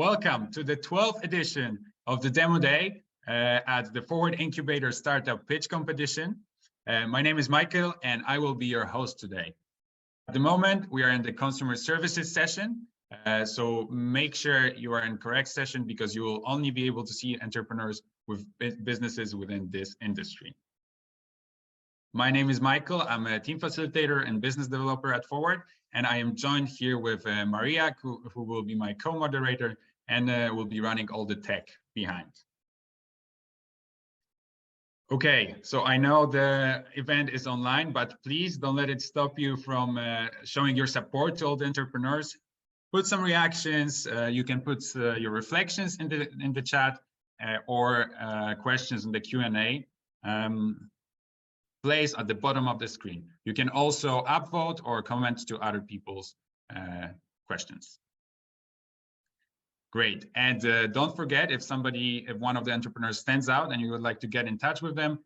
Welcome to the 12th edition of the Demo Day at the Forward Incubator Startup Pitch Competition. My name is Michael and I will be your host today. At the moment, we are in the customer services session. So make sure you are in correct session because you will only be able to see entrepreneurs with businesses within this industry. My name is Michael. I'm a team facilitator and business developer at Forward, and I am joined here with Maria, who will be my co-moderator and will be running all the tech behind. Okay, so I know the event is online, but please don't let it stop you from showing your support to all the entrepreneurs. Put some reactions. You can put your reflections in the chat or questions in the Q&A. Place at the bottom of the screen. You can also upvote or comment to other people's questions. Great, and don't forget, if one of the entrepreneurs stands out and you would like to get in touch with them,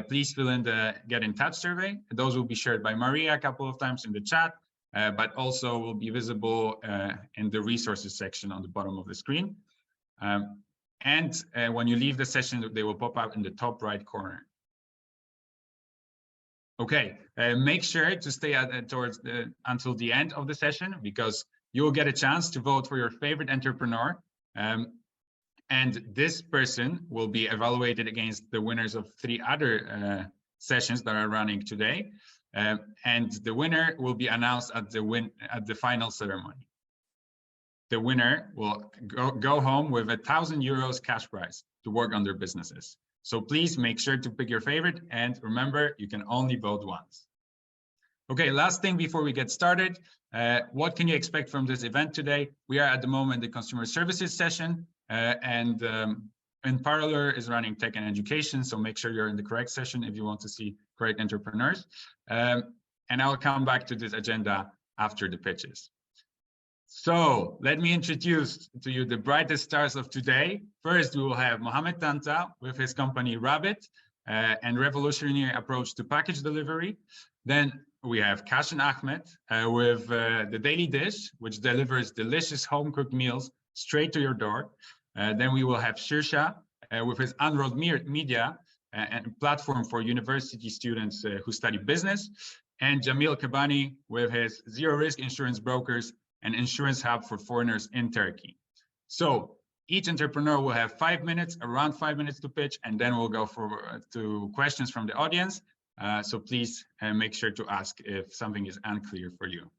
please fill in the get in touch survey. Those will be shared by Maria a couple of times in the chat, but also will be visible in the resources section on the bottom of the screen. And when you leave the session, they will pop up in the top right corner. Okay, make sure to stay until the end of the session because you will get a chance to vote for your favorite entrepreneur. And this person will be evaluated against the winners of 3 other sessions that are running today. And the winner will be announced at the final ceremony. The winner will go home with €1,000 cash prize to work on their businesses. So please make sure to pick your favorite, and remember, you can only vote once. Okay, last thing before we get started, what can you expect from this event today? We are at the moment the customer services session, and in parallel is running tech and education, so make sure you're in the correct session if you want to see correct entrepreneurs. And I'll come back to this agenda after the pitches. So let me introduce to you the brightest stars of today. First, we will have Mohamed Tanta with his company Rabbit and revolutionary approach to package delivery. Then we have Kashan Ahmed with the Daily Dish, which delivers delicious home-cooked meals straight to your door. Then we will have Shirsha with his Unrolled Media and a platform for university students who study business. And Jamil Kabani with his zero-risk insurance brokers and insurance hub for foreigners in Turkey. So each entrepreneur will have 5 minutes, around 5 minutes to pitch, and then we'll go to questions from the audience. So please make sure to ask if something is unclear for you.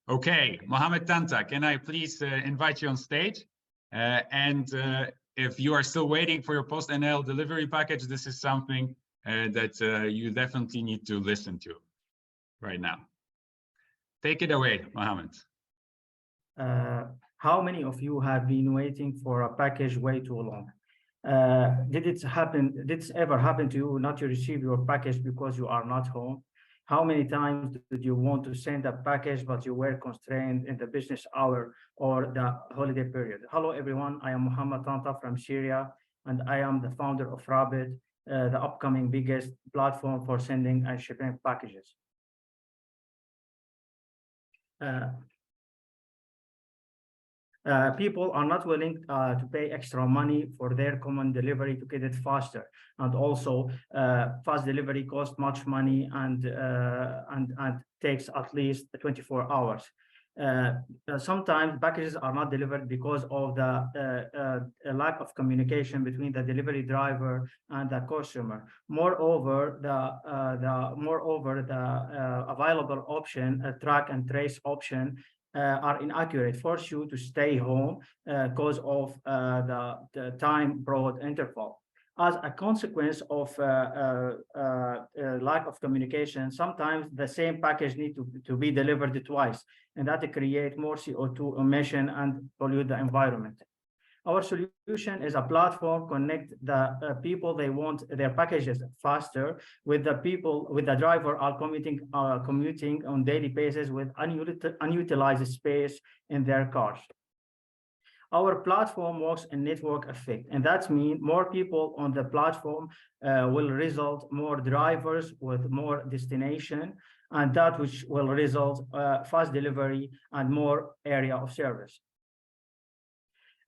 Okay, Mohamed Tanta, can I please invite you on stage? If you are still waiting for your post-NL delivery package, this is something that you definitely need to listen to right now. Take it away, Mohamed. How many of you have been waiting for a package way too long? Did it ever happen to you not to receive your package because you are not home? How many times did you want to send a package but you were constrained in the business hour or the holiday period? Hello everyone, I am Mohamed Tanta from Syria and I am the founder of Rabbit, the upcoming biggest platform for sending and shipping packages. People are not willing to pay extra money for their common delivery to get it faster, and also fast delivery costs much money and takes at least 24 hours. Sometimes packages are not delivered because of the lack of communication between the delivery driver and the customer. Moreover, the available option, track and trace option, are inaccurate, force you to stay home because of the time broad interval. As a consequence of lack of communication, sometimes the same package needs to be delivered twice, and that creates more CO2 emission and pollute the environment. Our solution is a platform connect the people they want their packages faster with the people, with the driver are commuting on daily basis with unutilized space in their cars. Our platform works in network effect, and that means more people on the platform will result more drivers with more destination, and that which will result fast delivery and more area of service.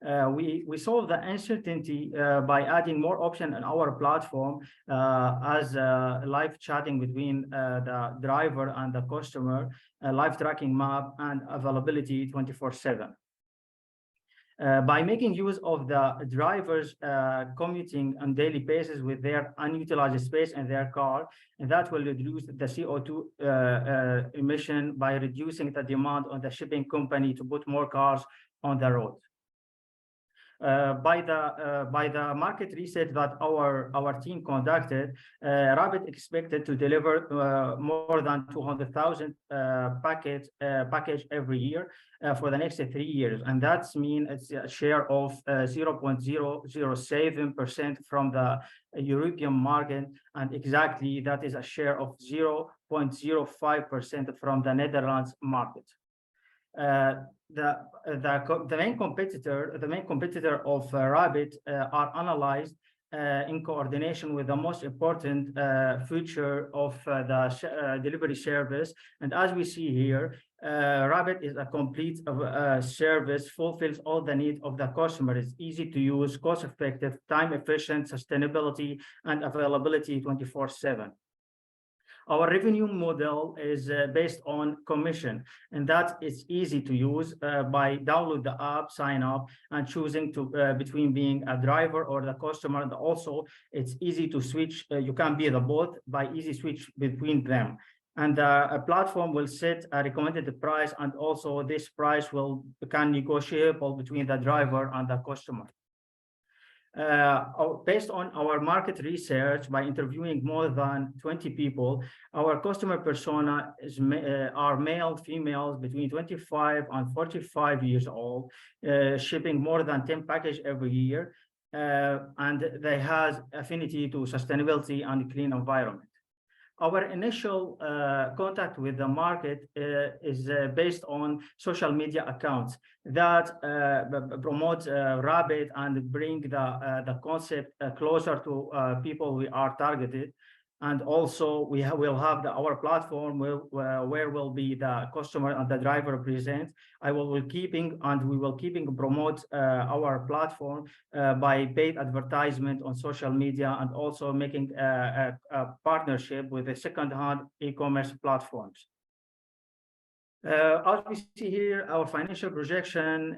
We solve the uncertainty by adding more options on our platform as live chatting between the driver and the customer, live tracking map, and availability 24/7. By making use of the drivers commuting on daily basis with their unutilized space in their car, and that will reduce the CO2 emission by reducing the demand on the shipping company to put more cars on the road. By the market research that our team conducted, Rabbit expected to deliver more than 200,000 package every year for the next 3 years, and that's mean it's a share of 0.007% from the European market, and exactly that is a share of 0.05% from the Netherlands market. The main competitor of Rabbit are analyzed in coordination with the most important feature of the delivery service. And as we see here, Rabbit is a complete service, fulfills all the needs of the customer. It's easy to use, cost effective, time efficient, sustainability, and availability 24/7. Our revenue model is based on commission, and that is easy to use by download the app, sign up, and choosing to between being a driver or the customer. And also, it's easy to switch. You can be the both by easy switch between them. And a platform will set a recommended price, and also this price can negotiable between the driver and the customer. Based on our market research, by interviewing more than 20 people, our customer persona are male, females between 25 and 45 years old, shipping more than 10 packages every year, and they have affinity to sustainability and clean environment. Our initial contact with the market is based on social media accounts that promote Rabbit and bring the concept closer to people we are targeted. And also we will have our platform where will be the customer and the driver present. We will keeping promote our platform by paid advertisement on social media, and also making a partnership with the second-hand e-commerce platforms. As we see here, our financial projection,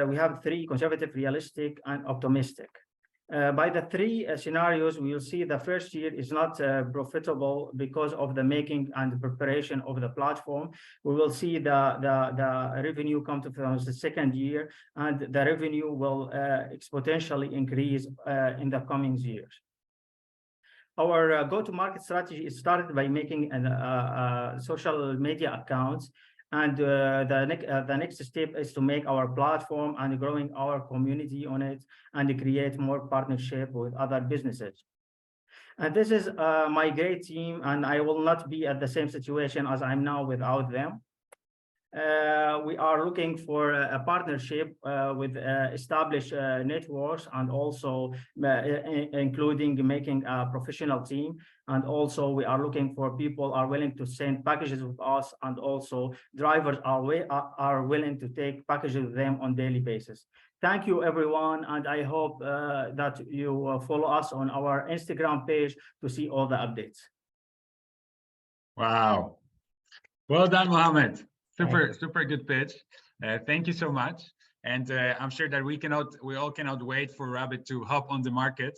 we have 3: conservative, realistic, and optimistic. By the 3 scenarios, we will see the first year is not profitable because of the making and preparation of the platform. We will see the revenue come from the second year, and the revenue will exponentially increase in the coming years. Our go-to-market strategy is started by making social media accounts. And the next step is to make our platform and growing our community on it, and create more partnership with other businesses. And this is my great team, and I will not be at the same situation as I'm now without them. We are looking for a partnership with established networks, and also including making a professional team. And also we are looking for people are willing to send packages with us, and also drivers are willing to take packages with them on daily basis. Thank you, everyone, and I hope that you follow us on our Instagram page to see all the updates. Wow. Well done, Mohammed. Super good pitch. Thank you so much. And I'm sure that we all cannot wait for Rabbit to hop on the market.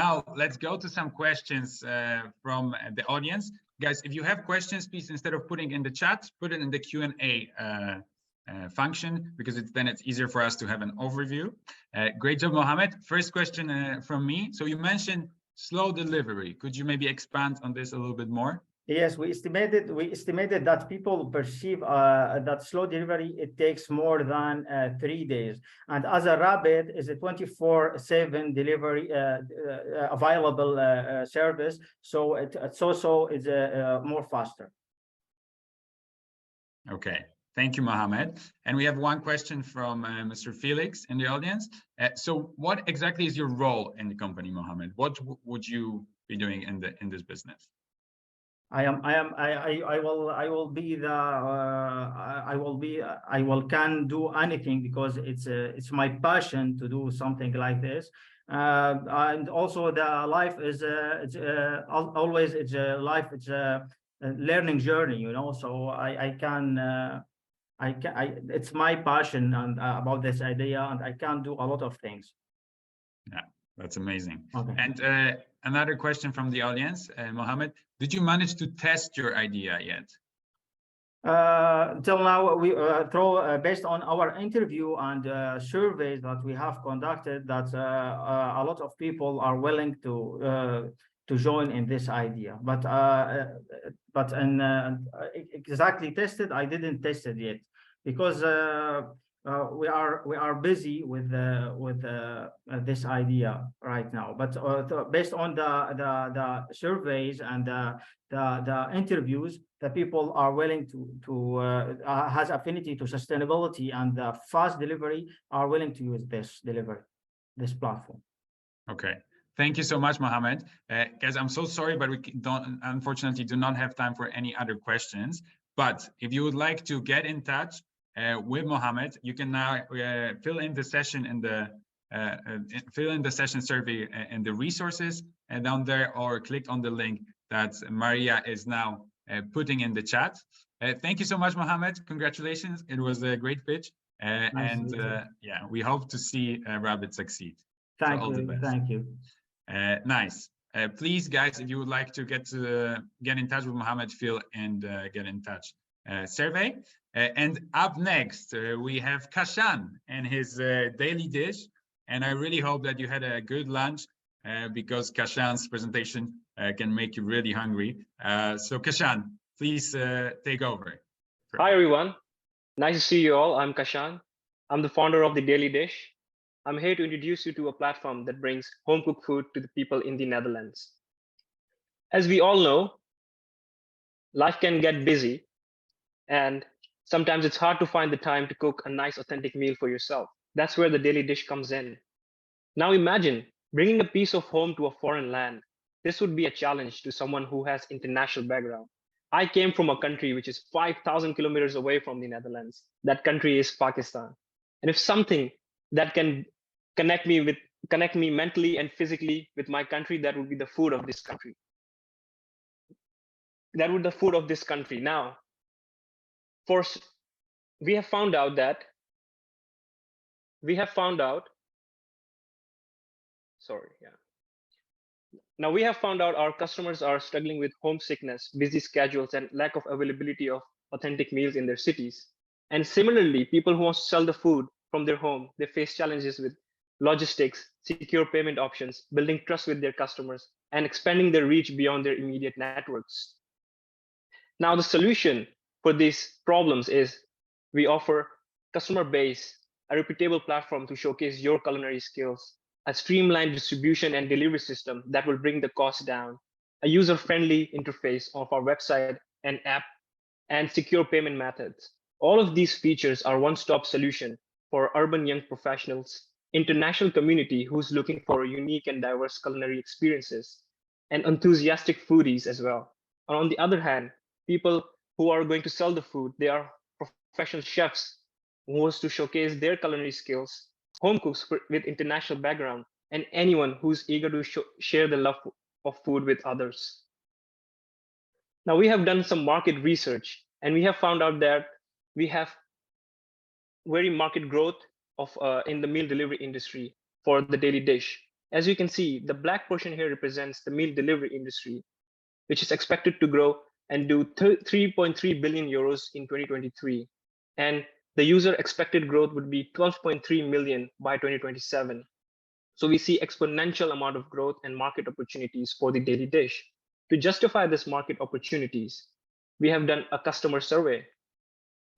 Now let's go to some questions from the audience. Guys, if you have questions, please, instead of putting in the chat, put it in the Q&A function, because then it's easier for us to have an overview. Great job, Mohammed. First question from me. So you mentioned slow delivery. Could you maybe expand on this a little bit more? Yes, we estimated that people perceive that slow delivery, it takes more than 3 days. And as a Rabbit is a 24/7 delivery available service, so it's also is more faster. Okay, thank you, Mohammed. And we have one question from Mr. Felix in the audience. So what exactly is your role in the company, Mohammed? What would you be doing in this business? I can do anything because it's my passion to do something like this. And also the life is always it's a life, it's a learning journey, you know. So it's my passion and about this idea, and I can do a lot of things. Yeah, that's amazing. Okay. And another question from the audience, Mohammed, did you manage to test your idea yet? Till now, we based on our interview and surveys that we have conducted, that a lot of people are willing to join in this idea. But exactly tested, I didn't test it yet because we are busy with this idea right now. But based on the surveys and the interviews, the people are willing to has affinity to sustainability and fast delivery, are willing to use this platform. Okay. Thank you so much, Mohammed. Guys, I'm so sorry, but we unfortunately do not have time for any other questions. But if you would like to get in touch with Mohammed, you can now fill in the session in the session survey in the resources and down there, or click on the link that Maria is now putting in the chat. Thank you so much, Mohammed. Congratulations. It was a great pitch. Nice. Yeah, we hope to see Rabbit succeed. Thank all you. The best. Thank you. Nice. Please, guys, if you would like to get in touch with Mohammed, fill and get in touch survey. And up next, we have Kashan and his daily dish. And I really hope that you had a good lunch because Kashan's presentation can make you really hungry. So Kashan, please take over. Hi, everyone. Nice to see you all. I'm Kashan. I'm the founder of The Daily Dish. I'm here to introduce you to a platform that brings home-cooked food to the people in the Netherlands. As we all know, life can get busy, and sometimes it's hard to find the time to cook a nice, authentic meal for yourself. That's where The Daily Dish comes in. Now imagine bringing a piece of home to a foreign land. This would be a challenge to someone who has international background. I came from a country which is 5,000 kilometers away from the Netherlands. That country is Pakistan. And if something that can connect me mentally and physically with my country, that would be the food of this country. That would be the food of this country. Now, we have found out our customers are struggling with homesickness, busy schedules, and lack of availability of authentic meals in their cities. And similarly, people who want to sell the food from their home, they face challenges with logistics, secure payment options, building trust with their customers, and expanding their reach beyond their immediate networks. Now, the solution for these problems is we offer customer base, a reputable platform to showcase your culinary skills, a streamlined distribution and delivery system that will bring the cost down, a user-friendly interface of our website and app, and secure payment methods. All of these features are one-stop solution for urban young professionals, international community who's looking for unique and diverse culinary experiences, and enthusiastic foodies as well. And on the other hand, people who are going to sell the food, they are professional chefs who wants to showcase their culinary skills, home cooks with international background, and anyone who's eager to share the love of food with others. Now, we have done some market research, and we have found out that we have very market growth in the meal delivery industry for The Daily Dish. As you can see, the black portion here represents the meal delivery industry, which is expected to grow and do 3.3 billion euros in 2023. And the user expected growth would be 12.3 million by 2027. So we see exponential amount of growth and market opportunities for The Daily Dish. To justify this market opportunities, we have done a customer survey.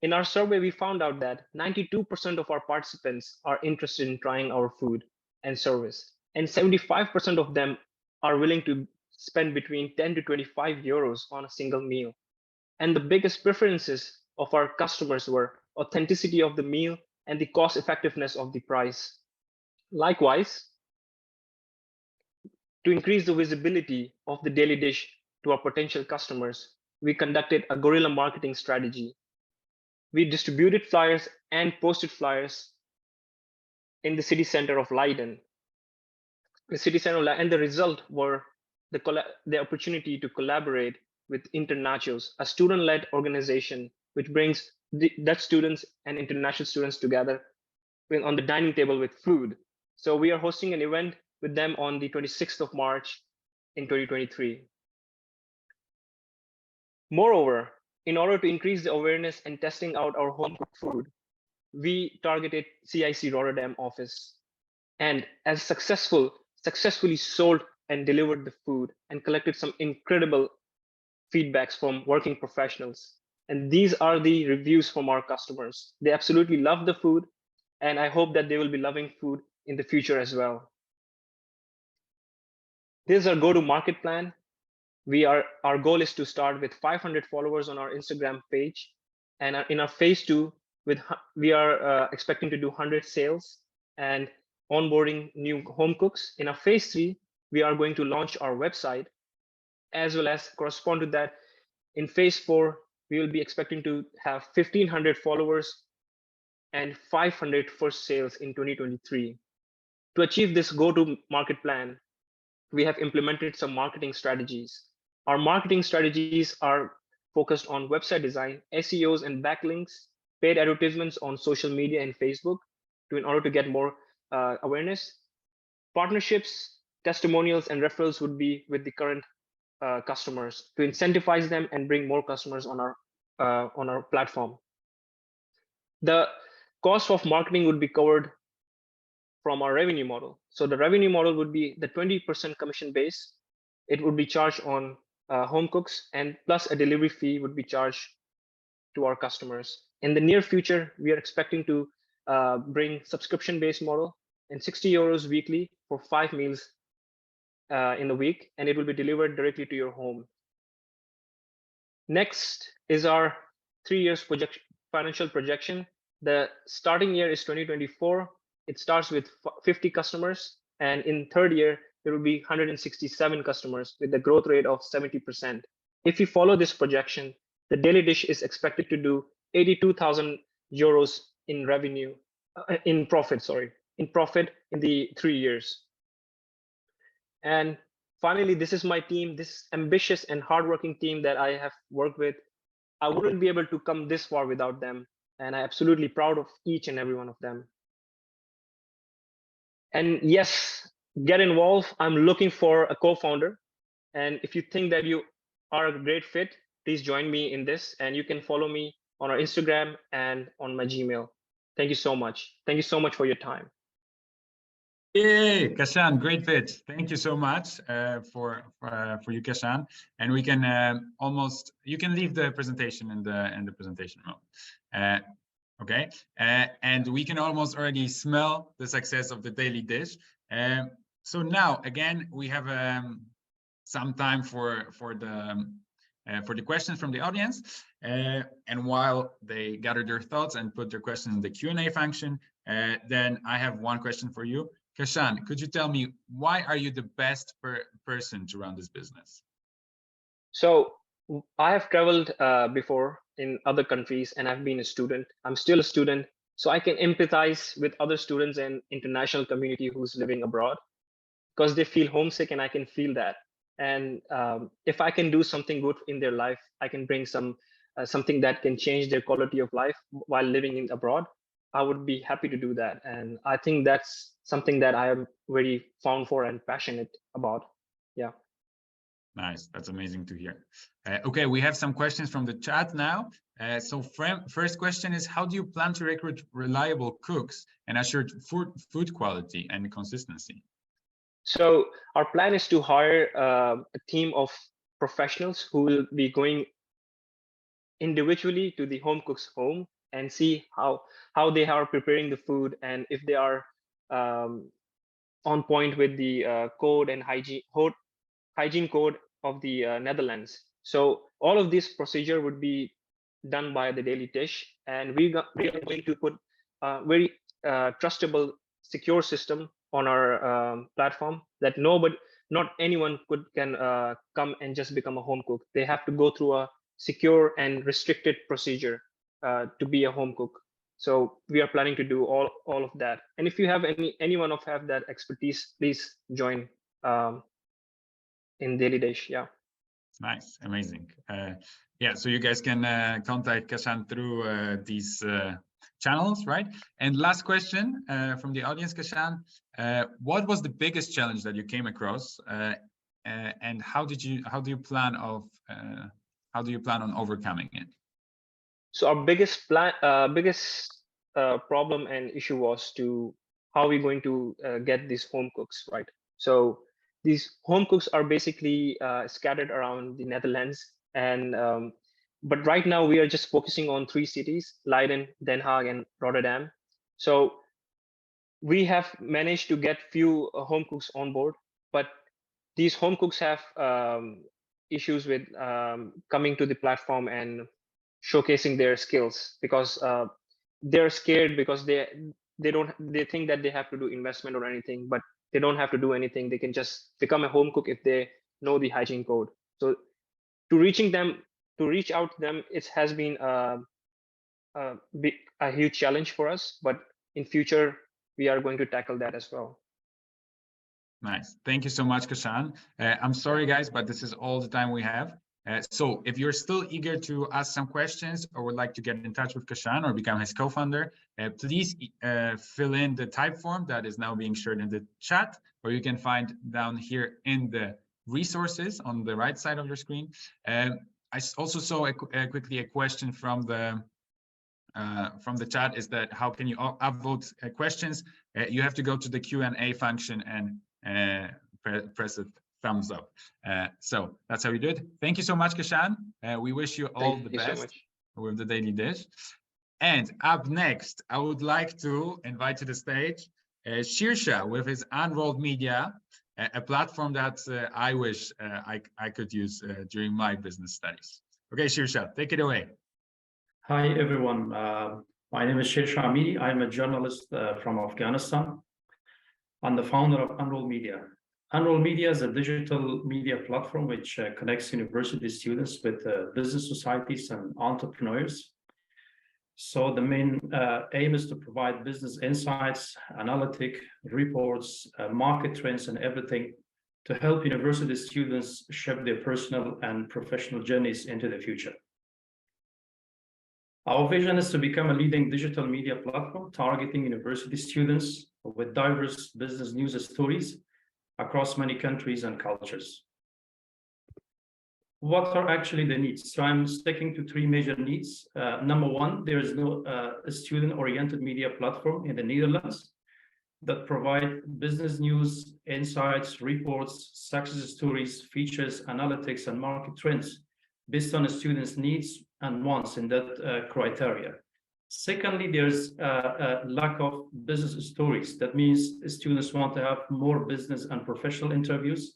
In our survey, we found out that 92% of our participants are interested in trying our food and service, and 75% of them are willing to spend between 10 to 25 euros on a single meal. And the biggest preferences of our customers were authenticity of the meal and the cost effectiveness of the price. Likewise, to increase the visibility of The Daily Dish to our potential customers, we conducted a guerrilla marketing strategy. We distributed flyers and posted flyers in the city center of Leiden. And the result were the opportunity to collaborate with Internachos, a student-led organization which brings Dutch students and international students together on the dining table with food. So we are hosting an event with them on the 26th of March in 2023. Moreover, in order to increase the awareness and testing out our home cooked food, we targeted CIC Rotterdam office and as successfully sold and delivered the food and collected some incredible feedbacks from working professionals. And these are the reviews from our customers. They absolutely love the food, and I hope that they will be loving food in the future as well. This is our go-to-market plan. Our goal is to start with 500 followers on our Instagram page, and in our phase 2, we are expecting to do 100 sales and onboarding new home cooks. In our phase 3, we are going to launch our website, as well as correspond to that. In phase 4, we will be expecting to have 1,500 followers and 500 first sales in 2023. To achieve this go-to-market plan, we have implemented some marketing strategies. Our marketing strategies are focused on website design, SEOs and backlinks, paid advertisements on social media and Facebook in order to get more awareness. Partnerships, testimonials, and referrals would be with the current customers to incentivize them and bring more customers on our platform. The cost of marketing would be covered from our revenue model. So the revenue model would be the 20% commission base. It would be charged on home cooks, and plus a delivery fee would be charged to our customers. In the near future, we are expecting to bring subscription-based model and 60 euros weekly for 5 meals in the week, and it will be delivered directly to your home. Next is our 3 years financial projection. The starting year is 2024. It starts with 50 customers, and in third year, there will be 167 customers with a growth rate of 70%. If you follow this projection, the Daily Dish is expected to do 82,000 euros in revenue, in profit in the 3 years. And finally, this is my team, this ambitious and hardworking team that I have worked with. I wouldn't be able to come this far without them, and I'm absolutely proud of each and every one of them. And yes, get involved. I'm looking for a co-founder. And if you think that you are a great fit, please join me in this. And you can follow me on our Instagram and on my Gmail. Thank you so much. Thank you so much for your time. Yay, Kashan, great fit. Thank you so much for you, Kashan. And we can you can leave the presentation in the presentation mode. Okay, and we can almost already smell the success of the Daily Dish. So now again, we have some time for the questions from the audience. And while they gather their thoughts and put their questions in the Q&A function, then I have one question for you. Kashan, could you tell me, why are you the best person to run this business? So I have traveled before in other countries, and I've been a student. I'm still a student, so I can empathize with other students and international community who's living abroad, because they feel homesick, and I can feel that. And if I can do something good in their life, I can bring something that can change their quality of life while living abroad, I would be happy to do that. And I think that's something that I am very fond for and passionate about. Yeah. Nice. That's amazing to hear. Okay, we have some questions from the chat now. So first question is, how do you plan to recruit reliable cooks and assure food quality and consistency? So our plan is to hire a team of professionals who will be going individually to the home cook's home and see how they are preparing the food, and if they are on point with the code and hygiene code of the Netherlands. So all of this procedure would be done by the Daily Dish, and we are going to put a very trustable, secure system on our platform that not anyone can come and just become a home cook. They have to go through a secure and restricted procedure to be a home cook. So we are planning to do all of that. And if you have anyone of have that expertise, please join in Daily Dish. Yeah. Nice, amazing. Yeah, so you guys can contact Kashan through these channels, right? And last question from the audience, Kashan, what was the biggest challenge that you came across, and how do you plan on overcoming it? So our biggest problem and issue was to how we're going to get these home cooks, right? So these home cooks are basically scattered around the Netherlands, and but right now we are just focusing on 3 cities: Leiden, Den Haag, and Rotterdam. So we have managed to get few home cooks on board, but these home cooks have issues with coming to the platform and showcasing their skills, because they're scared, because they think that they have to do investment or anything, but they don't have to do anything. They can just become a home cook if they know the hygiene code. So to reach out to them, it has been a huge challenge for us, but in future we are going to tackle that as well. Nice. Thank you so much, Kashan. I'm sorry, guys, but this is all the time we have. So if you're still eager to ask some questions or would like to get in touch with Kashan or become his co-founder, please fill in the type form that is now being shared in the chat, or you can find down here in the resources on the right side of your screen. I also saw quickly a question from the chat, is that how can you upvote questions? You have to go to the Q&A function and press it thumbs up. So that's how we do it. Thank you so much, Kashan. We wish you all the best with the Daily Dish. And up next, I would like to invite to the stage Shirsha with his Unrolled Media, a platform that I wish I could use during my business studies. Okay, Shirsha, take it away. Hi, everyone. My name is Shirsha Amiri. I'm a journalist from Afghanistan. I'm the founder of Unrolled Media. Unrolled Media is a digital media platform which connects university students with business societies and entrepreneurs. So the main aim is to provide business insights, analytic reports, market trends, and everything to help university students shape their personal and professional journeys into the future. Our vision is to become a leading digital media platform targeting university students with diverse business news stories across many countries and cultures. What are actually the needs? So I'm sticking to 3 major needs. Number 1, there is no student-oriented media platform in the Netherlands that provide business news, insights, reports, success stories, features, analytics, and market trends based on a student's needs and wants in that criteria. Secondly, there's a lack of business stories. That means students want to have more business and professional interviews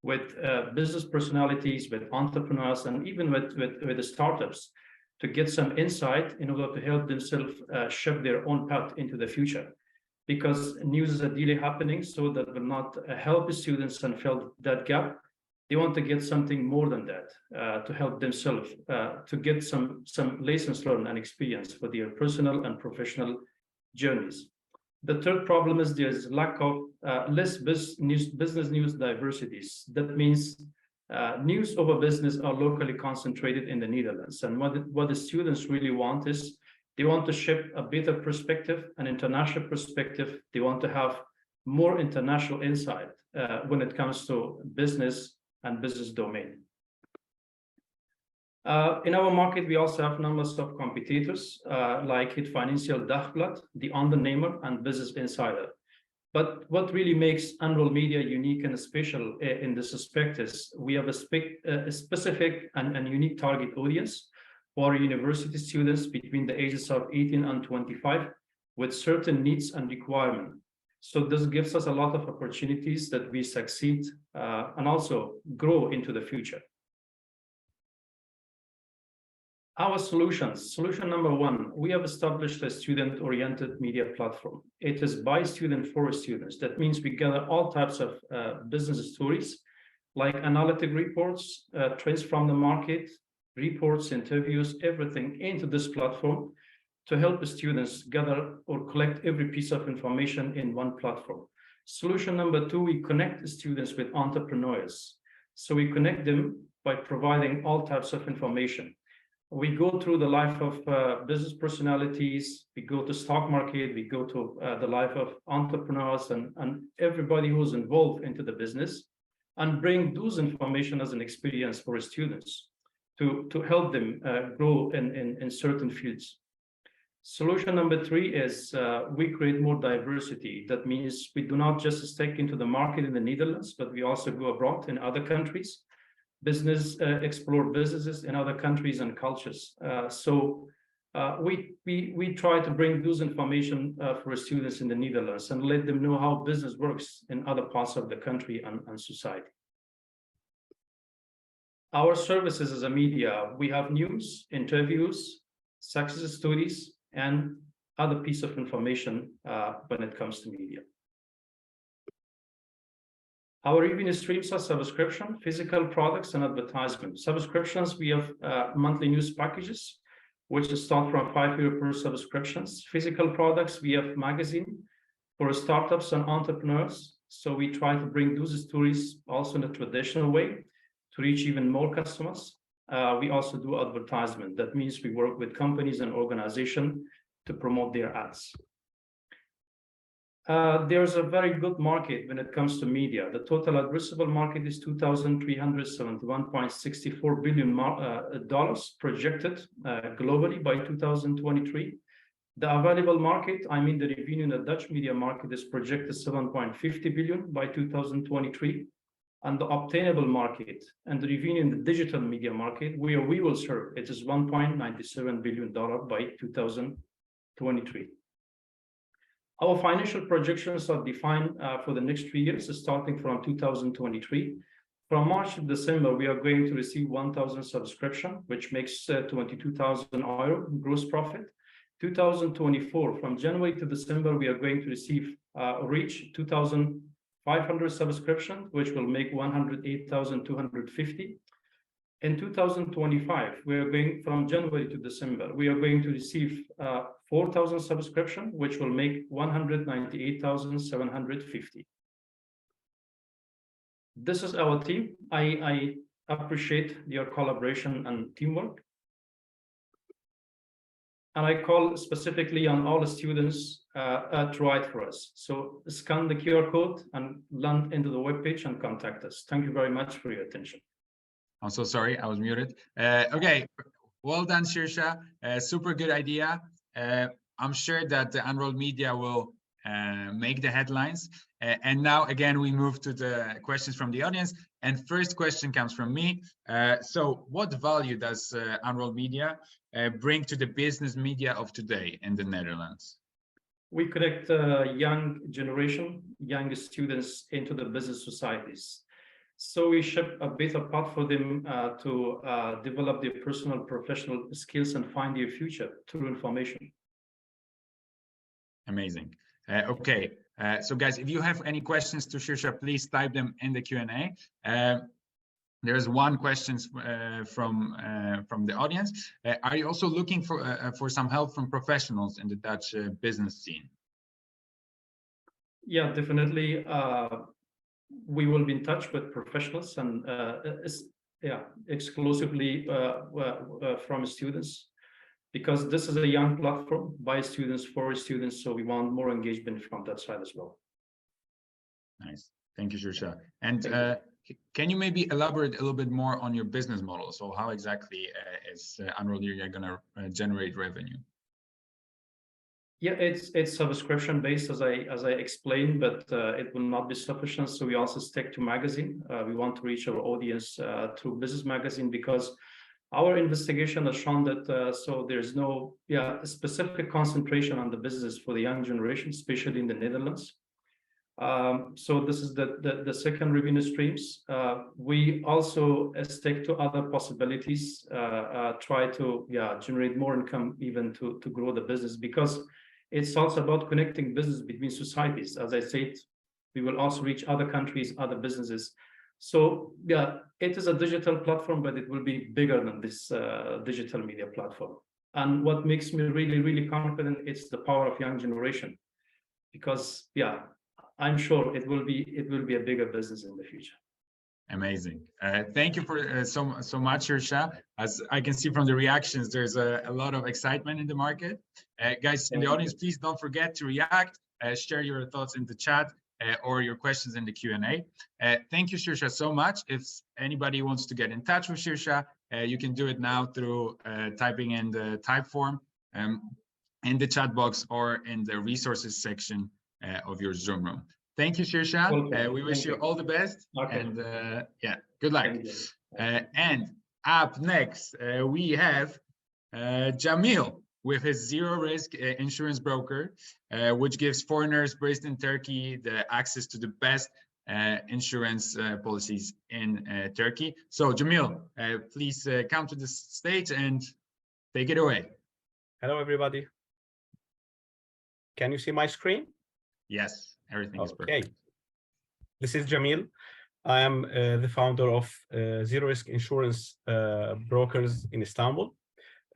with business personalities, with entrepreneurs, and even with the startups to get some insight in order to help themselves shape their own path into the future. Because news is daily happening, so that will not help the students and fill that gap. They want to get something more than that to help themselves to get some lessons learned and experience for their personal and professional journeys. The third problem is there's lack of less business news diversities. That means news over business are locally concentrated in the Netherlands. And what the students really want is they want to shape a better perspective, an international perspective. They want to have more international insight when it comes to business and business domain. In our market, we also have numbers of competitors like Het Financieel Dagblad, The Ondernemer, and Business Insider. But what really makes Unrolled Media unique and special in this aspect is we have a specific and unique target audience for university students between the ages of 18 and 25 with certain needs and requirements. So this gives us a lot of opportunities that we succeed and also grow into the future. Our solutions. Solution number one, we have established a student-oriented media platform. It is by student for students. That means we gather all types of business stories, like analytic reports, trends from the market, reports, interviews, everything into this platform to help the students gather or collect every piece of information in one platform. Solution number two, we connect the students with entrepreneurs. So we connect them by providing all types of information. We go through the life of business personalities, we go to stock market, we go to the life of entrepreneurs and everybody who's involved into the business, and bring those information as an experience for students to help them grow in certain fields. Solution number three is we create more diversity. That means we do not just stick into the market in the Netherlands, but we also go abroad in other countries. Explore businesses in other countries and cultures. We try to bring those information for students in the Netherlands and let them know how business works in other parts of the country and society. Our services as a media, we have news, interviews, success stories, and other piece of information when it comes to media. Our revenue streams are subscription, physical products, and advertisement. Subscriptions, we have monthly news packages, which start from €5 per subscriptions. Physical products, we have magazine for startups and entrepreneurs. So we try to bring those stories also in a traditional way to reach even more customers. We also do advertisement. That means we work with companies and organizations to promote their ads. There's a very good market when it comes to media. The total addressable market is $2,371.64 billion projected globally by 2023. The available market, I mean the revenue in the Dutch media market, is projected 7.50 billion by 2023. And the obtainable market and the revenue in the digital media market, where we will serve, it is $1.97 billion by 2023. Our financial projections are defined for the next 3 years, starting from 2023. From March to December, we are going to receive 1,000 subscription, which makes 22,000 euro gross profit. 2024, from January to December, we are going to reach 2,500 subscription, which will make 108,250. In 2025, we are going from January to December, we are going to receive 4,000 subscription, which will make 198,750. This is our team. I appreciate your collaboration and teamwork. And I call specifically on all the students to write for us. So scan the QR code and land into the webpage and contact us. Thank you very much for your attention. I'm so sorry, I was muted. Okay, well done, Shirsha. Super good idea. I'm sure that the Unrolled Media will make the headlines. And now, again, we move to the questions from the audience. And first question comes from me. So what value does Unrolled Media bring to the business media of today in the Netherlands? We connect young generation, young students into the business societies. So we ship a beta path for them to develop their personal professional skills and find their future through information. Amazing. Okay, so guys, if you have any questions to Shirsha, please type them in the Q&A. There's one question from the audience. Are you also looking for some help from professionals in the Dutch business scene? Yeah, definitely. We will be in touch with professionals and exclusively from students, because this is a young platform by students for students. So we want more engagement from that side as well. Nice. Thank you, Shirsha. And can you maybe elaborate a little bit more on your business model? So how exactly is Unrolled Media going to generate revenue? Yeah, it's subscription based, as I explained, but it will not be sufficient. So we also stick to magazine. We want to reach our audience through business magazine, because our investigation has shown that so there's no specific concentration on the business for the young generation, especially in the Netherlands. So this is the second revenue streams. We also stick to other possibilities, try to generate more income even to grow the business, because it's also about connecting business between societies. As I said, we will also reach other countries, other businesses. So yeah, it is a digital platform, but it will be bigger than this digital media platform. And what makes me really, really confident, it's the power of young generation, because yeah, I'm sure it will be a bigger business in the future. Amazing. Thank you for so much, Shirsha. As I can see from the reactions, there's a lot of excitement in the market. Guys in the audience, please don't forget to react, share your thoughts in the chat or your questions in the Q&A. Thank you, Shirsha, so much. If anybody wants to get in touch with Shirsha, you can do it now through typing in the type form in the chat box or in the resources section of your Zoom room. Thank you, Shirsha. We wish you all the best. Okay. And yeah, good luck. And up next, we have Jamil with his zero risk insurance broker, which gives foreigners based in Turkey the access to the best insurance policies in Turkey. So Jamil, please come to the stage and take it away. Hello, everybody. Can you see my screen? Yes. Everything is perfect. This is Jamil. I am the founder of Zero Risk Insurance Brokers in Istanbul.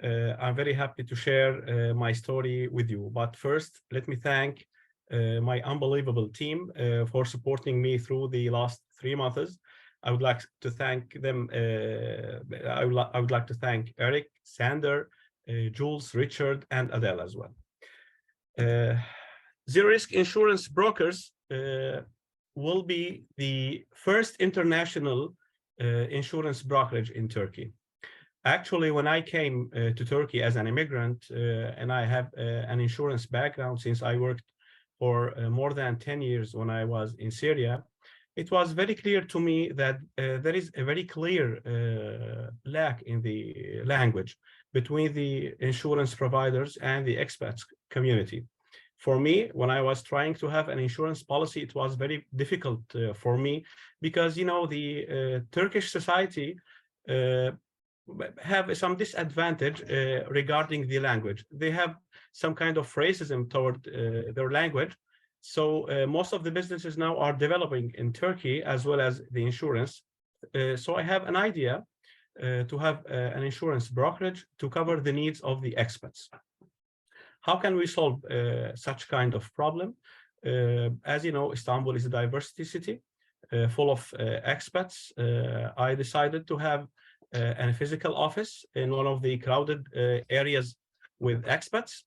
I'm very happy to share my story with you. But first, let me thank my unbelievable team for supporting me through the last 3 months. I would like to thank them. I would like to thank Eric, Sander, Jules, Richard, and Adele as well. Zero Risk Insurance Brokers will be the first international insurance brokerage in Turkey. Actually, when I came to Turkey as an immigrant, and I have an insurance background since I worked for more than 10 years when I was in Syria, it was very clear to me that there is a very clear lack in the language between the insurance providers and the expats community. For me, when I was trying to have an insurance policy, it was very difficult for me because, you know, the Turkish society have some disadvantage regarding the language. They have some kind of racism toward their language. So most of the businesses now are developing in Turkey as well as the insurance. So I have an idea to have an insurance brokerage to cover the needs of the expats. How can we solve such kind of problem? As you know, Istanbul is a diversity city full of expats. I decided to have a physical office in one of the crowded areas with expats,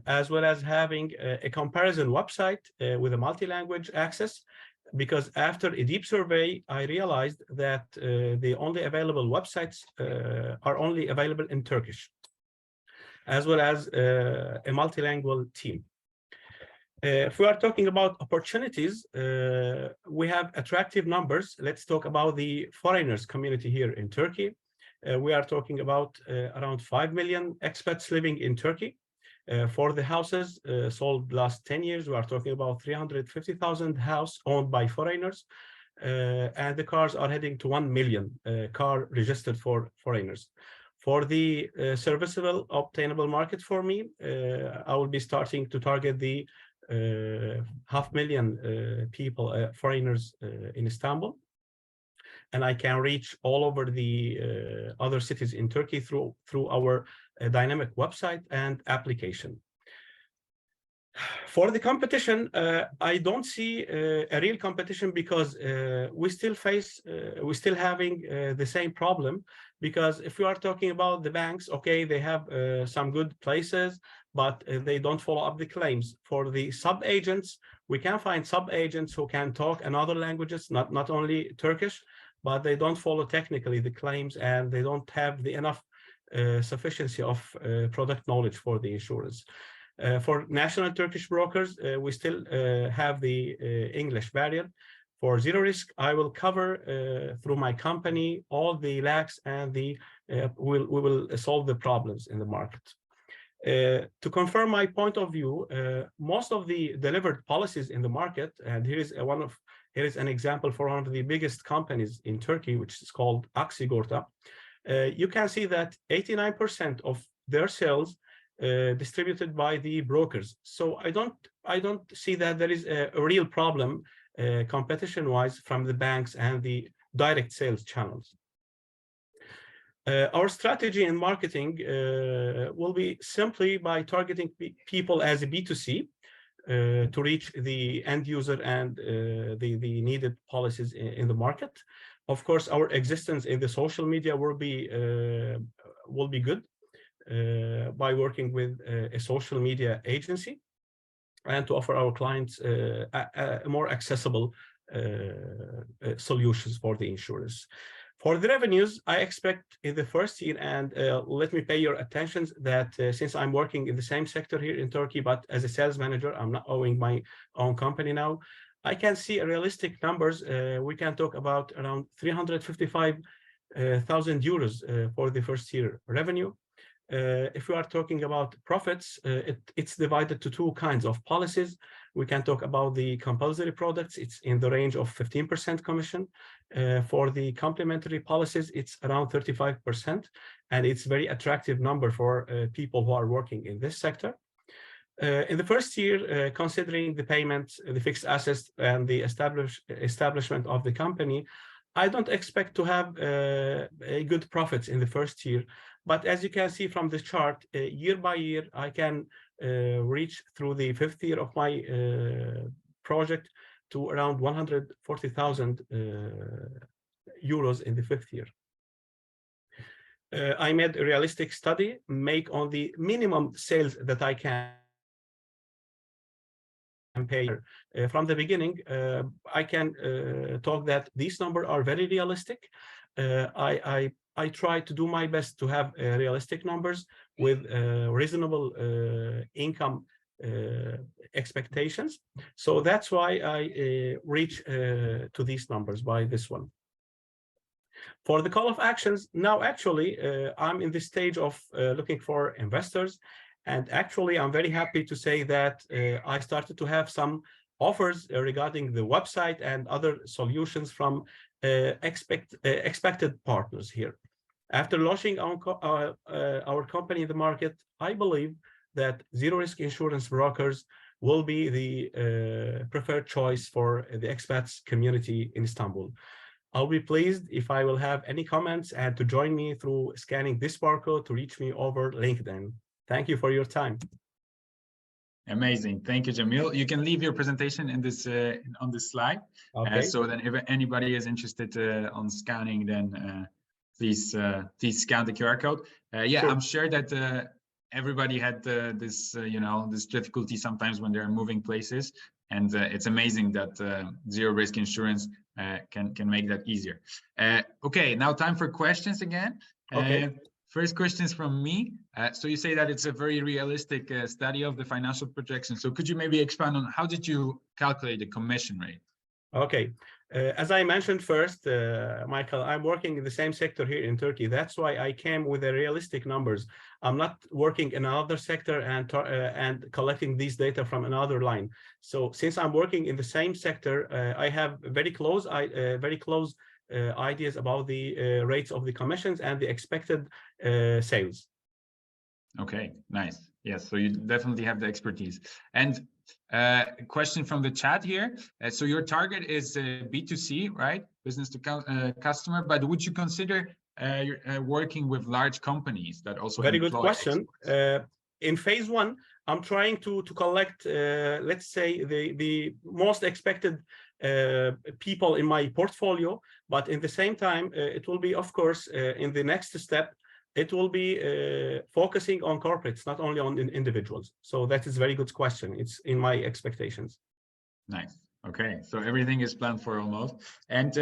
as well as having a comparison website with a multi-language access. Because after a deep survey, I realized that the only available websites are only available in Turkish, as well as a multilingual team. If we are talking about opportunities, we have attractive numbers. Let's talk about the foreigners community here in Turkey. We are talking about around 5 million expats living in Turkey. For the houses sold last 10 years, we are talking about 350,000 houses owned by foreigners. And the cars are heading to 1 million car registered for foreigners. For the serviceable, obtainable market for me, I will be starting to target the 500,000 people, foreigners in Istanbul. And I can reach all over the other cities in Turkey through our dynamic website and application. For the competition, I don't see a real competition because we still having the same problem. Because if we are talking about the banks, okay, they have some good places, but they don't follow up the claims. For the sub-agents, we can find sub-agents who can talk in other languages, not only Turkish, but they don't follow technically the claims and they don't have the enough sufficiency of product knowledge for the insurance. For national Turkish brokers, we still have the English barrier. For Zero Risk, I will cover through my company all the lacks and we will solve the problems in the market. To confirm my point of view, most of the delivered policies in the market, and here is an example for one of the biggest companies in Turkey, which is called Aksigorta. You can see that 89% of their sales distributed by the brokers. So I don't see that there is a real problem competition-wise from the banks and the direct sales channels. Our strategy in marketing will be simply by targeting people as a B2C to reach the end user and the needed policies in the market. Of course, our existence in the social media will be good by working with a social media agency and to offer our clients a more accessible solutions for the insurance. For the revenues, I expect in the first year, and let me pay your attention that since I'm working in the same sector here in Turkey, but as a sales manager, I'm not owning my own company now, I can see realistic numbers. We can talk about around 355,000 euros for the first year revenue. If we are talking about profits, it's divided to two kinds of policies. We can talk about the compulsory products. It's in the range of 15% commission. For the complementary policies, it's around 35%. And it's a very attractive number for people who are working in this sector. In the first year, considering the payments, the fixed assets, and the establishment of the company, I don't expect to have a good profits in the first year. But as you can see from this chart, year by year, I can reach through the fifth year of my project to around 140,000 euros in the fifth year. I made a realistic study, make on the minimum sales that I can pay. From the beginning, I can talk that these numbers are very realistic. I try to do my best to have realistic numbers with reasonable income expectations. So that's why I reach to these numbers by this one. For the call of actions, now actually I'm in the stage of looking for investors. And actually, I'm very happy to say that I started to have some offers regarding the website and other solutions from expected partners here. After launching our company in the market, I believe that zero risk insurance brokers will be the preferred choice for the expats community in Istanbul. I'll be pleased if I will have any comments and to join me through scanning this barcode to reach me over LinkedIn. Thank you for your time. Amazing. Thank you, Jamil. You can leave your presentation in this on this slide. Okay. So then if anybody is interested on scanning, then please scan the QR code. Yeah, sure. I'm sure that everybody had this this difficulty sometimes when they're moving places, and it's amazing that zero risk insurance can make that easier. Okay, now time for questions again. Okay. First question is from me. So you say that it's a very realistic study of the financial projection. So could you maybe expand on how did you calculate the commission rate? Okay. As I mentioned first, Michael, I'm working in the same sector here in Turkey. That's why I came with the realistic numbers. I'm not working in another sector and collecting these data from another line. So since I'm working in the same sector, I have very close ideas about the rates of the commissions and the expected sales. Okay, nice. Yes, so you definitely have the expertise. And question from the chat here. So your target is B2C, right? Business to customer, but would you consider working with large companies that also Very good question. Experts? In phase one, I'm trying to collect, let's say, the most expected people in my portfolio, but in the same time, it will be, of course, in the next step, it will be focusing on corporates, not only on individuals. So that is a very good question. It's in my expectations. Nice. Okay, so everything is planned for almost. And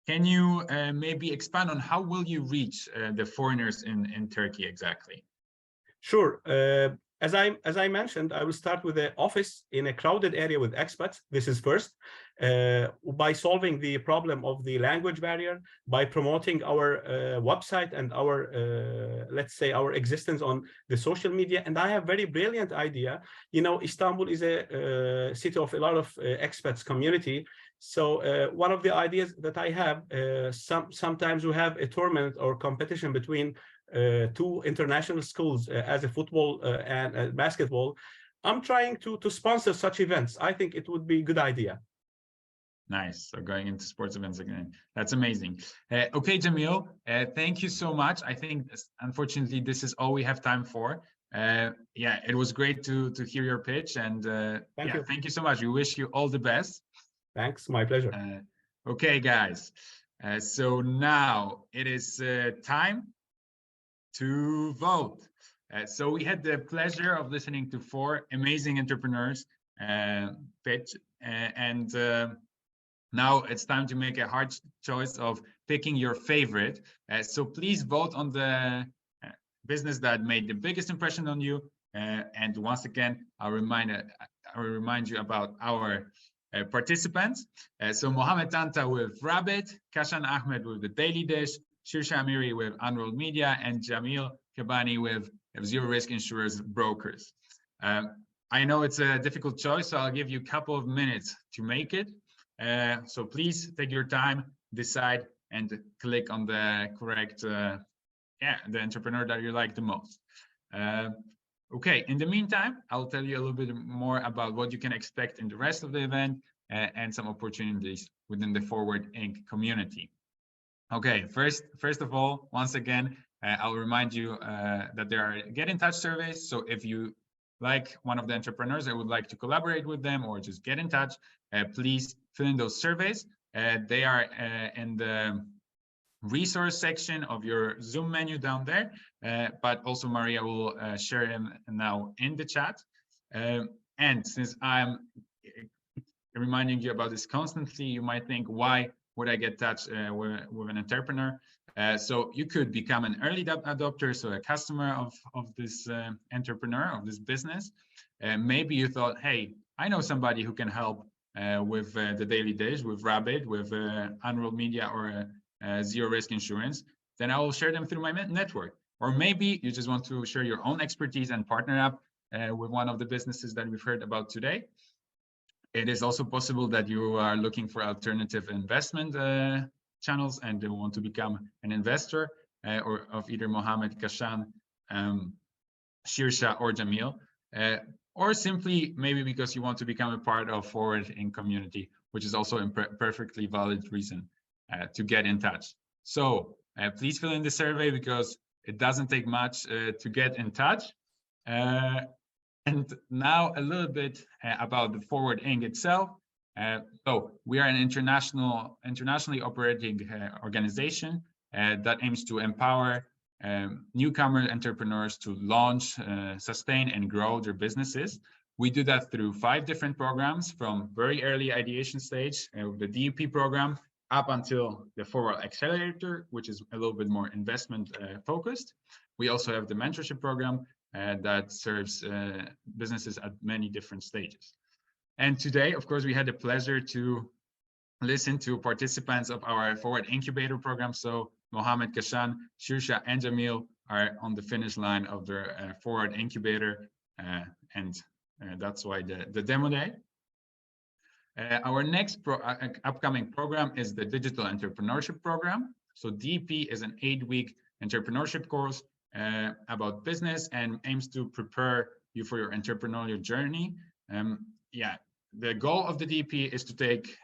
can you maybe expand on how will you reach the foreigners in Turkey exactly? Sure. as I mentioned, I will start with the office in a crowded area with expats. This is first, by solving the problem of the language barrier, by promoting our website and our, let's say, our existence on the social media. And I have very brilliant idea. You know, Istanbul is a city of a lot of expats community. So one of the ideas that I have, sometimes we have a tournament or competition between two international schools as a football and basketball. I'm trying to sponsor such events. I think it would be a good idea. Nice. So going into sports events again. That's amazing. Okay, Jamil, thank you so much. I think, unfortunately, this is all we have time for. Yeah, it was great to hear your pitch. And thank you so much. We wish you all the best. Thanks. My pleasure. Okay, guys. So now it is time to vote. So we had the pleasure of listening to 4 amazing entrepreneurs pitch, and now it's time to make a hard choice of picking your favorite. So please vote on the business that made the biggest impression on you. And once again, I'll remind you about our participants. So Mohammed Tanta with Rabbit, Kashan Ahmed with The Daily Dish, Shirsha Amiri with Unrolled Media, and Jamil Kabani with Zero Risk Insurers Brokers. I know it's a difficult choice, so I'll give you a couple of minutes to make it. So please take your time, decide, and click on the correct, the entrepreneur that you like the most. Okay, in the meantime, I'll tell you a little bit more about what you can expect in the rest of the event and some opportunities within the Forward Inc. community. Okay, first of all, once again, I'll remind you that there are get in touch surveys. So if you like one of the entrepreneurs and would like to collaborate with them or just get in touch, please fill in those surveys. They are in the resource section of your Zoom menu down there, but also Maria will share them now in the chat. And since I'm reminding you about this constantly, you might think, why would I get in touch with an entrepreneur? So you could become an early adopter, so a customer of this entrepreneur, of this business. Maybe you thought, hey, I know somebody who can help with The Daily Dish, with Rabbit, with Unrolled Media, or Zero Risk Insurance. Then I will share them through my network. Or maybe you just want to share your own expertise and partner up with one of the businesses that we've heard about today. It is also possible that you are looking for alternative investment channels and you want to become an investor or of either Mohammed, Kashan, Shirsha, or Jamil, or simply maybe because you want to become a part of Forward Inc. community, which is also a perfectly valid reason to get in touch. So please fill in the survey because it doesn't take much to get in touch. And now a little bit about the Forward Inc. itself. So we are an internationally operating organization that aims to empower newcomer entrepreneurs to launch, sustain, and grow their businesses. We do that through 5 different programs, from very early ideation stage, the DEP program, up until the Forward Accelerator, which is a little bit more investment focused. We also have the mentorship program that serves businesses at many different stages. And today, of course, we had the pleasure to listen to participants of our Forward Incubator program. So Mohammed, Kashan, Shirsha, and Jamil are on the finish line of their Forward Incubator. And that's why the demo day. Our next upcoming program is the Digital Entrepreneurship Program. So DEP is an 8-week entrepreneurship course about business and aims to prepare you for your entrepreneurial journey. The goal of the DEP is to take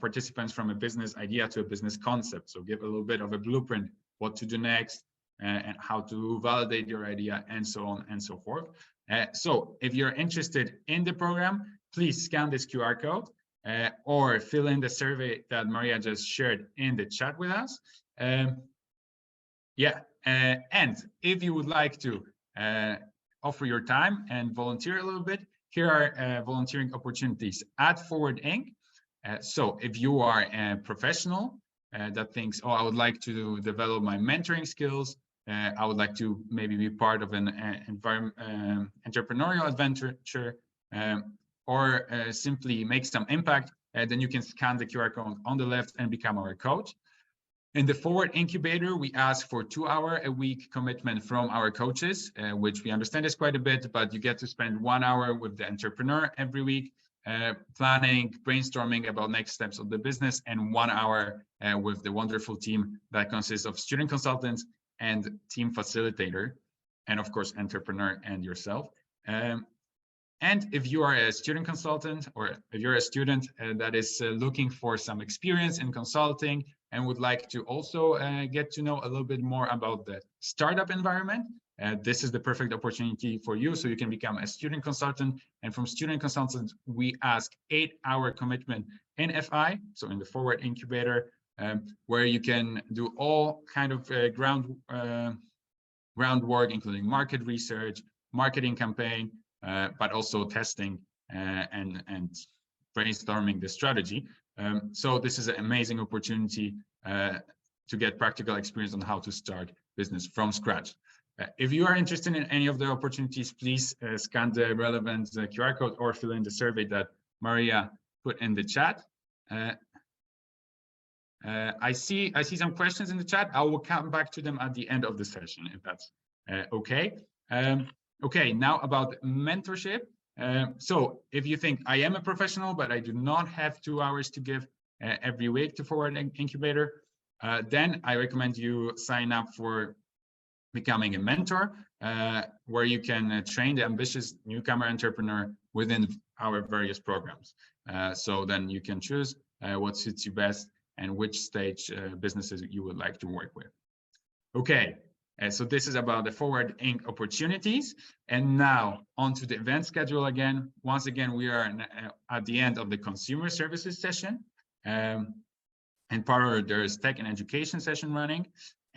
participants from a business idea to a business concept. So give a little bit of a blueprint, what to do next, and how to validate your idea, and so on and so forth. So if you're interested in the program, please scan this QR code or fill in the survey that Maria just shared in the chat with us. And if you would like to offer your time and volunteer a little bit, here are volunteering opportunities at Forward Inc. So if you are a professional that thinks, oh, I would like to develop my mentoring skills, I would like to maybe be part of an entrepreneurial adventure, or simply make some impact, then you can scan the QR code on the left and become our coach. In the Forward Incubator, we ask for 2-hour-a-week commitment from our coaches, which we understand is quite a bit, but you get to spend 1 hour with the entrepreneur every week, planning, brainstorming about next steps of the business, and 1 hour with the wonderful team that consists of student consultants and team facilitator, and of course, entrepreneur and yourself. And if you are a student consultant, or if you're a student that is looking for some experience in consulting and would like to also get to know a little bit more about the startup environment, this is the perfect opportunity for you. So you can become a student consultant. And from student consultants, we ask 8-hour commitment in FI, so in the Forward Incubator, where you can do all kind of groundwork, including market research, marketing campaign, but also testing and brainstorming the strategy. So this is an amazing opportunity to get practical experience on how to start business from scratch. If you are interested in any of the opportunities, please scan the relevant QR code or fill in the survey that Maria put in the chat. I see some questions in the chat. I will come back to them at the end of the session, if that's okay. Okay, now about mentorship. So if you think I am a professional, but I do not have 2 hours to give every week to Forward Incubator, then I recommend you sign up for becoming a mentor, where you can train the ambitious newcomer entrepreneur within our various programs. So then you can choose what suits you best and which stage businesses you would like to work with. Okay. So this is about the Forward Inc. opportunities. And now onto the event schedule again. Once again, we are at the end of the consumer services session. And parallel, there's tech and education session running.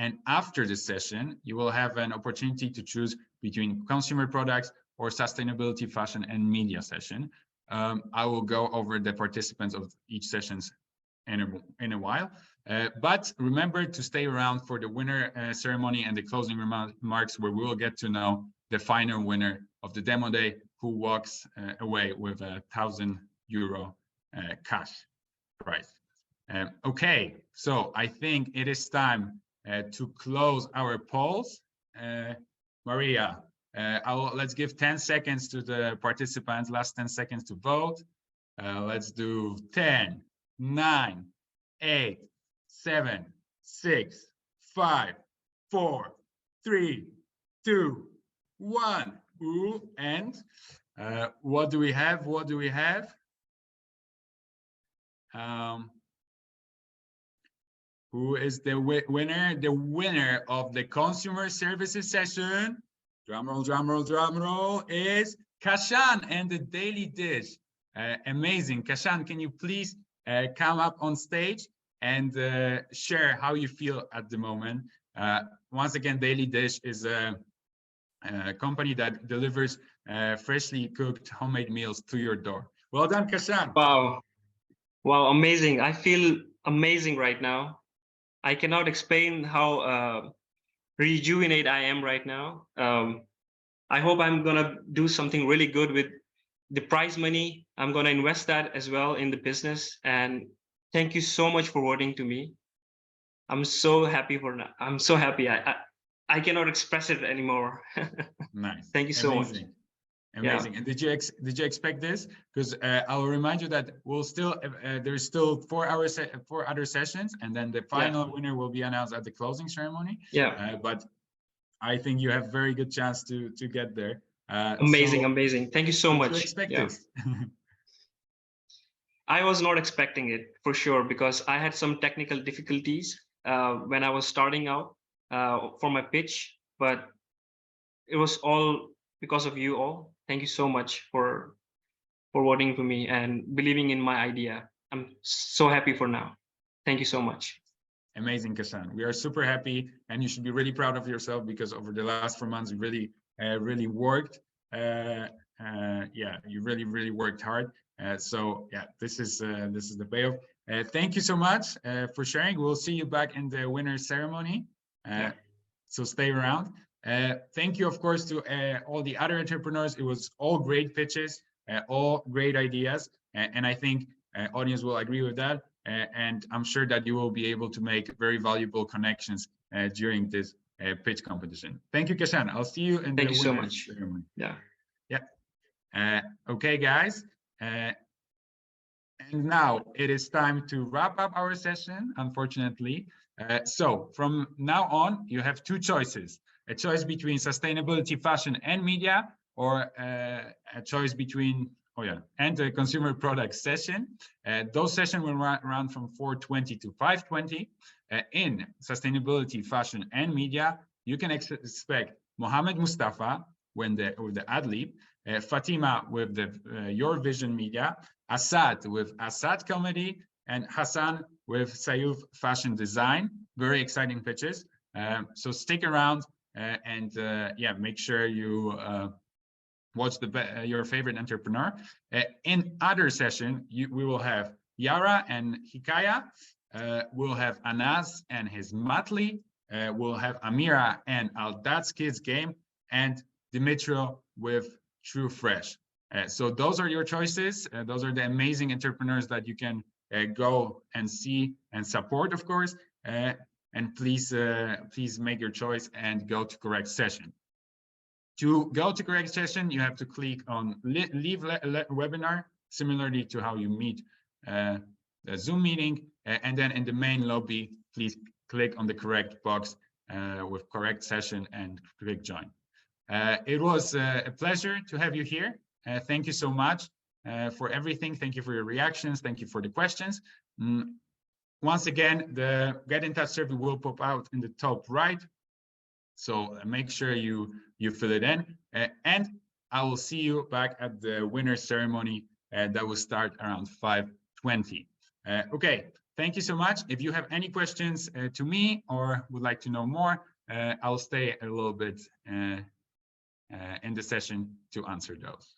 And after this session, you will have an opportunity to choose between consumer products or sustainability, fashion, and media session. I will go over the participants of each sessions in a while. But remember to stay around for the winner ceremony and the closing remarks, where we will get to know the final winner of the demo day, who walks away with a €1,000 cash prize. Okay, so I think it is time to close our polls. Maria, let's give 10 seconds to the participants, last 10 seconds to vote. Let's do 10, 9, 8, 7, 6, 5, 4, 3, 2, 1. Ooh, and what do we have? What do we have? Who is the winner? The winner of the consumer services session, drum roll, drum roll, drum roll, is Kashan and the Daily Dish. Amazing. Kashan, can you please come up on stage and share how you feel at the moment? Once again, Daily Dish is a company that delivers freshly cooked homemade meals to your door. Well done, Kashan. Wow. Wow, amazing. I feel amazing right now. I cannot explain how rejuvenated I am right now. I hope I'm gonna do something really good with the prize money. I'm gonna invest that as well in the business. And thank you so much for voting to me. I'm so happy for now. I'm so happy. I cannot express it anymore. Nice. Thank you so much. Amazing. Yeah. And did you expect this? Because I will remind you that we'll still there's still 4 other sessions, and then the final winner will be announced at the closing ceremony. Yeah. But I think you have very good chance to get there. Amazing, amazing. Thank you so much. Did you expect this? I was not expecting it for sure, because I had some technical difficulties when I was starting out for my pitch, but it was all because of you all. Thank you so much for voting for me and believing in my idea. I'm so happy for now. Thank you so much. Amazing, Kashan. We are super happy, and you should be really proud of yourself, because over the last 4 months, you really worked. Yeah, you really worked hard. So yeah, this is the payoff. Thank you so much for sharing. We'll see you back in the winner ceremony. so stay around. Thank you, of course, to all the other entrepreneurs. It was all great pitches, all great ideas, and I think audience will agree with that. And I'm sure that you will be able to make very valuable connections during this pitch competition. Thank you, Kashan. I'll see you in Thank the you so winners much. ceremony. Yeah. Okay, guys. And now it is time to wrap up our session, unfortunately. So from now on, you have two choices: a choice between sustainability, fashion, and media, or a choice between and a consumer product session. Those sessions will run from 4:20 to 5:20. In sustainability, fashion, and media, you can expect Mohammed Mustafa with the Adlib, Fatima with the Your Vision Media, Assad with Assad Comedy, and Hassan with Sayuf Fashion Design. Very exciting pitches. So stick around and make sure you watch your favorite entrepreneur. In other session, we will have Yara and Hikaya. We'll have Anas and his Matli. We'll have Amira and Aldad's Kids Game, and Dimitro with True Fresh. So those are your choices. Those are the amazing entrepreneurs that you can go and see and support, of course. And please make your choice and go to correct session. To go to correct session, you have to click on leave webinar, similarly to how you meet the Zoom meeting. And then in the main lobby, please click on the correct box with correct session and click join. It was a pleasure to have you here. Thank you so much for everything. Thank you for your reactions. Thank you for the questions. Once again, the get in touch survey will pop out in the top right. So make sure you fill it in. And I will see you back at the winner's ceremony that will start around 5:20. Okay, thank you so much. If you have any questions to me or would like to know more, I'll stay a little bit in the session to answer those.